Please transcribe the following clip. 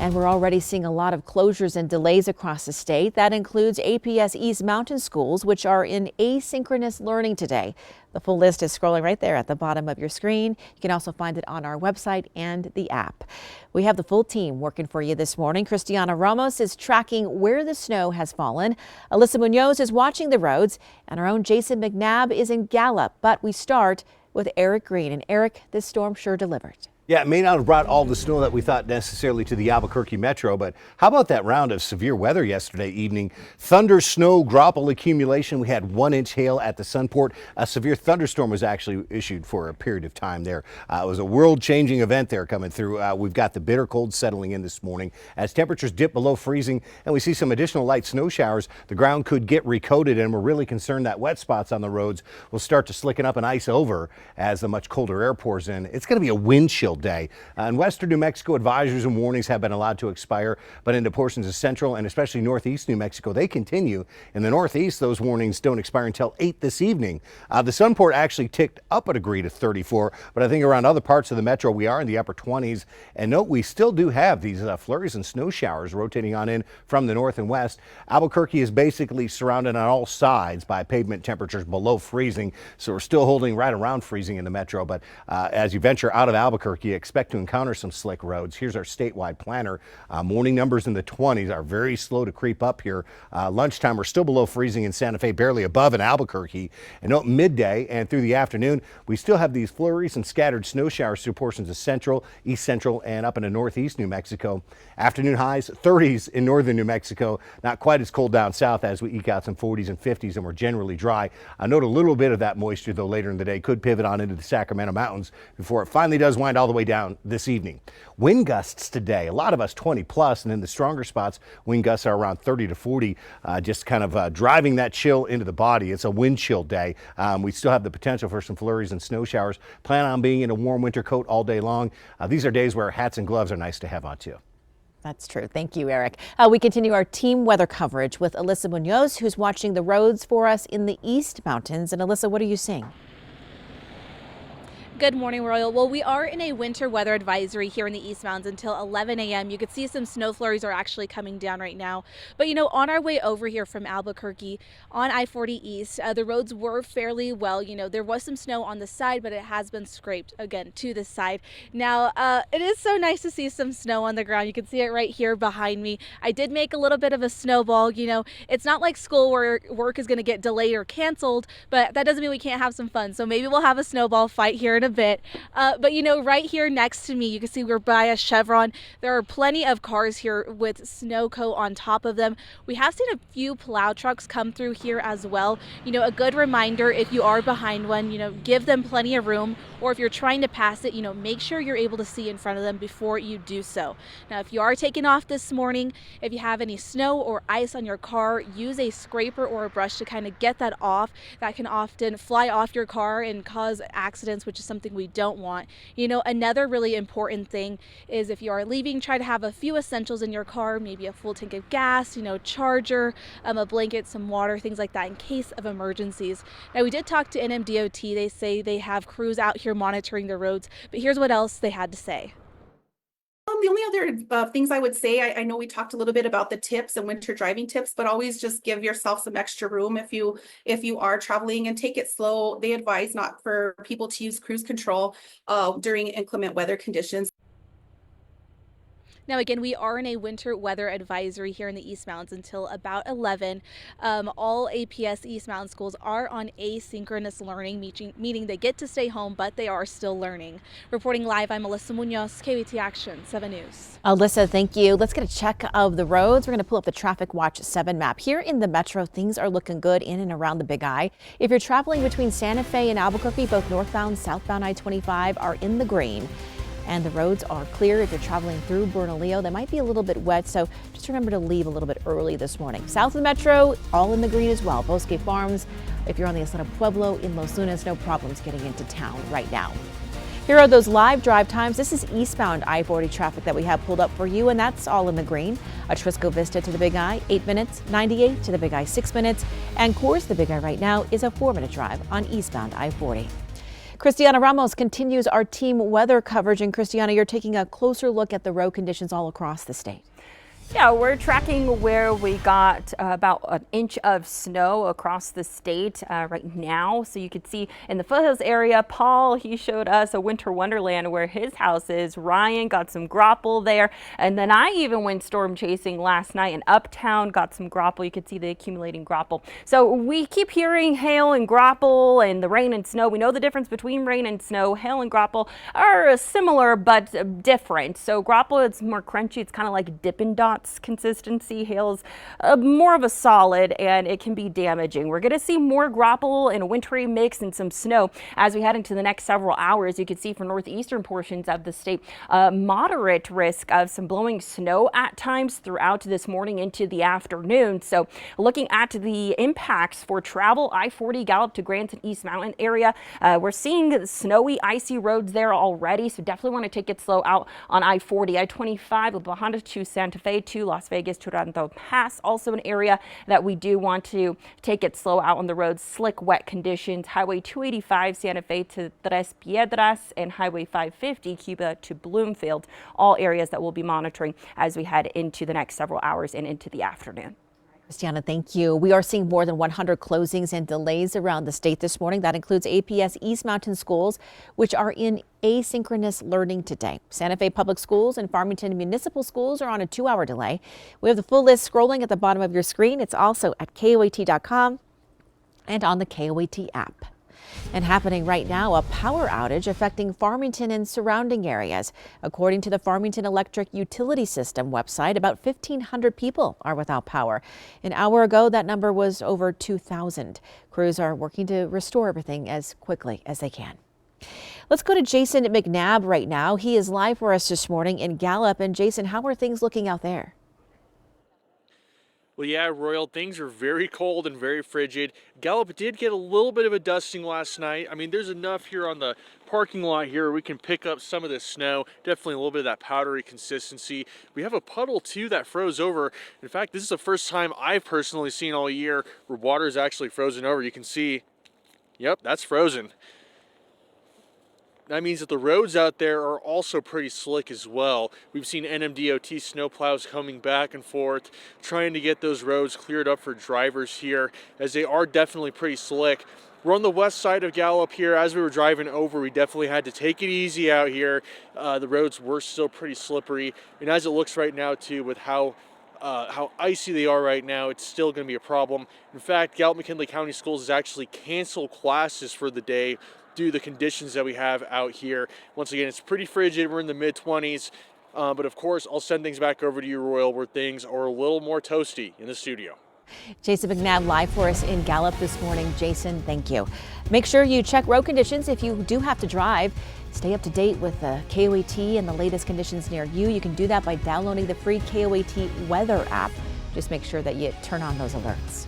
And we're already seeing a lot of closures and delays across the state. That includes APS East Mountain schools, which are in asynchronous learning today. The full list is scrolling right there at the bottom of your screen. You can also find it on our website and the app. We have the full team working for you this morning. Christiana Ramos is tracking where the snow has fallen. Alyssa Munoz is watching the roads, and our own Jason McNabb is in Gallup. But we start with Eric Green. And Eric, this storm sure delivered. Yeah, it may not have brought all the snow that we thought necessarily to the Albuquerque metro, but how about that round of severe weather yesterday evening? Thunder, snow, graupel accumulation. We had 1 inch hail at the Sunport. A severe thunderstorm was actually issued for a period of time there. It was a world-changing event there coming through. We've got the bitter cold settling in this morning as temperatures dip below freezing and we see some additional light snow showers. The ground could get recoated, and we're really concerned that wet spots on the roads will start to slicken up and ice over as the much colder air pours in. It's going to be a wind chill day. In western New Mexico, advisories and warnings have been allowed to expire, but into portions of central and especially northeast New Mexico, they continue. In the northeast, those warnings don't expire until 8 this evening. The Sunport actually ticked up a degree to 34, but I think around other parts of the metro, we are in the upper 20s. And note, we still do have these flurries and snow showers rotating on in from the north and west. Albuquerque is basically surrounded on all sides by pavement temperatures below freezing, so we're still holding right around freezing in the metro. But as you venture out of Albuquerque, you expect to encounter some slick roads. Here's our statewide planner. Morning numbers in the 20s are very slow to creep up here. Lunchtime, we're still below freezing in Santa Fe, barely above in Albuquerque. And note, midday and through the afternoon, we still have these flurries and scattered snow showers through portions of central, east central, and up into northeast New Mexico. Afternoon highs 30s in northern New Mexico. Not quite as cold down south as we eke out some 40s and 50s, and we're generally dry. I note a little bit of that moisture, though, later in the day could pivot on into the Sacramento Mountains before it finally does wind all the way down this evening. Wind gusts today, a lot of us 20 plus, and in the stronger spots, wind gusts are around 30 to 40, just kind of driving that chill into the body. It's a wind chill day. We still have the potential for some flurries and snow showers. Plan on being in a warm winter coat all day long. These are days where hats and gloves are nice to have on too. That's true. Thank you, Eric. We continue our team weather coverage with Alyssa Munoz, who's watching the roads for us in the East Mountains. And Alyssa, what are you seeing? Good morning, Royal. Well, we are in a winter weather advisory here in the East Mountains until 11 a.m. You could see some snow flurries are actually coming down right now. But, you know, on our way over here from Albuquerque on I-40 East, the roads were fairly well. You know, there was some snow on the side, but it has been scraped again to the side. Now, it is so nice to see some snow on the ground. You can see it right here behind me. I did make a little bit of a snowball. You know, it's not like school where work is going to get delayed or canceled, but that doesn't mean we can't have some fun. So maybe we'll have a snowball fight here in a bit. But you know, right here next to me, you can see we're by a Chevron. There are plenty of cars here with snow coat on top of them. We have seen a few plow trucks come through here as well. You know, a good reminder, if you are behind one, you know, give them plenty of room, or if you're trying to pass it, you know, make sure you're able to see in front of them before you do so. Now, if you are taking off this morning, if you have any snow or ice on your car, use a scraper or a brush to kind of get that off. That can often fly off your car and cause accidents, which is something we don't want. You know, another really important thing is if you are leaving, try to have a few essentials in your car, maybe a full tank of gas, you know, charger, a blanket, some water, things like that in case of emergencies. Now, we did talk to NMDOT. They say they have crews out here monitoring the roads, but here's what else they had to say. The only other things I would say, I know we talked a little bit about the tips and winter driving tips, but always just give yourself some extra room if you are traveling, and take it slow. They advise not for people to use cruise control during inclement weather conditions. Now, again, we are in a winter weather advisory here in the East Mountains until about 11. All APS East Mountain schools are on asynchronous learning, meaning they get to stay home, but they are still learning. Reporting live, I'm Alyssa Munoz, KVT Action 7 News. Alyssa, thank you. Let's get a check of the roads. We're going to pull up the Traffic Watch 7 map. Here in the metro, things are looking good in and around the Big I. If you're traveling between Santa Fe and Albuquerque, both northbound, southbound I-25 are in the green. And the roads are clear if you're traveling through Bernalillo. They might be a little bit wet, so just remember to leave a little bit early this morning. South of the metro, all in the green as well. Bosque Farms, if you're on the Isleta Pueblo in Los Lunas, no problems getting into town right now. Here are those live drive times. This is eastbound I-40 traffic that we have pulled up for you, and that's all in the green. Atrisco Vista to the Big I, 8 minutes. 98 to the Big I, 6 minutes. And Coors to the Big I right now is a 4-minute drive on eastbound I-40. Christiana Ramos continues our team weather coverage. And Christiana, you're taking a closer look at the road conditions all across the state. Yeah, we're tracking where we got about an inch of snow across the state right now. So you could see in the foothills area, Paul, he showed us a winter wonderland where his house is. Ryan got some graupel there. And then I even went storm chasing last night in Uptown, got some graupel. You could see the accumulating graupel. So we keep hearing hail and graupel and the rain and snow. We know the difference between rain and snow. Hail and graupel are similar but different. So graupel, it's more crunchy. It's kind of like Dippin' Dots consistency. Hail's more of a solid and it can be damaging. We're going to see more graupel and a wintry mix and some snow as we head into the next several hours. You can see for northeastern portions of the state, moderate risk of some blowing snow at times throughout this morning into the afternoon. So looking at the impacts for travel, I-40 Gallup to Granson East Mountain area, we're seeing snowy, icy roads there already. So definitely want to take it slow out on I-40, I-25, La Honda to Santa Fe to Las Vegas to Taranto Pass. Also an area that we do want to take it slow out on the roads. Slick, wet conditions. Highway 285 Santa Fe to Tres Piedras and Highway 550 Cuba to Bloomfield. All areas that we'll be monitoring as we head into the next several hours and into the afternoon. Christiana, thank you. We are seeing more than 100 closings and delays around the state this morning. That includes APS East Mountain schools, which are in asynchronous learning today. Santa Fe Public Schools and Farmington Municipal Schools are on a 2-hour delay. We have the full list scrolling at the bottom of your screen. It's also at KOAT.com and on the KOAT app. And happening right now, a power outage affecting Farmington and surrounding areas. According to the Farmington Electric Utility System website, about 1,500 people are without power. An hour ago, that number was over 2,000. Crews are working to restore everything as quickly as they can. Let's go to Jason McNabb right now. He is live for us this morning in Gallup. And Jason, how are things looking out there? Well, yeah, Royal, things are very cold and very frigid. Gallup did get a little bit of a dusting last night. I mean, there's enough here on the parking lot here where we can pick up some of the snow. Definitely a little bit of that powdery consistency. We have a puddle, too, that froze over. In fact, this is the first time I've personally seen all year where water is actually frozen over. You can see, yep, that's frozen. That means that the roads out there are also pretty slick as well. We've seen NMDOT snowplows coming back and forth, trying to get those roads cleared up for drivers here, as they are definitely pretty slick. We're on the west side of Gallup here. As we were driving over, we definitely had to take it easy out here. The roads were still pretty slippery. And as it looks right now, too, with how icy they are right now, it's still going to be a problem. In fact, Gallup-McKinley County Schools has actually canceled classes for the day due to the conditions that we have out here. Once again, it's pretty frigid. We're in the mid-20s. But of course, I'll send things back over to you, Royal, where things are a little more toasty in the studio. Jason McNabb live for us in Gallup this morning. Jason, thank you. Make sure you check road conditions if you do have to drive. Stay up to date with the KOAT and the latest conditions near you. You can do that by downloading the free KOAT weather app. Just make sure that you turn on those alerts.